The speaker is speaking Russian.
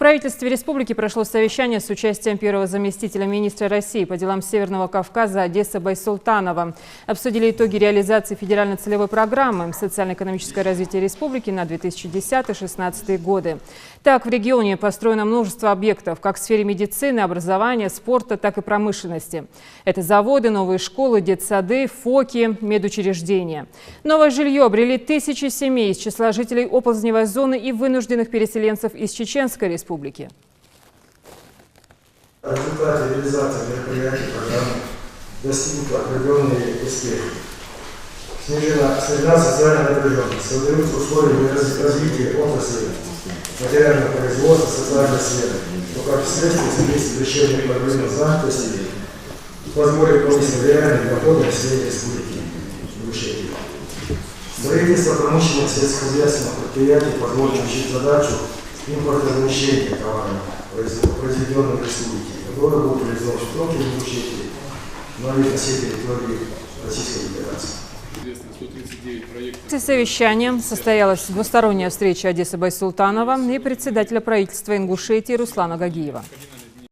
правительстве республики прошло совещание с участием первого заместителя министра России по делам Северного Кавказа Одессы Байсултанова. Обсудили итоги реализации федерально-целевой программы «Социально-экономическое развитие республики» на 2010-2016 годы. Так, в регионе построено множество объектов как в сфере медицины, образования, спорта, так и промышленности. Это заводы, новые школы, детсады, ФОКи, медучреждения. Новое жилье обрели тысячи семей из числа жителей оползневой зоны и вынужденных переселенцев из Чеченской республики. В результате реализации мероприятий программы достигнут определенные успехи. Снижена социальная напряженность, создаются условия для развития отрасли материального производства, социальной сферы, но как следствие содействует решению проблемы занятости позволит повысить реальные доходы населения республики. Строительство промышленных сельскохозяйственных предприятий позволит решить задачу импортозамещения товаров, произведенных в республике, которые будут реализованы в том числе на всей территории Российской Федерации. После совещания состоялась двусторонняя встреча Одессы Байсултанова и председателя правительства Ингушетии Руслана Гагиева.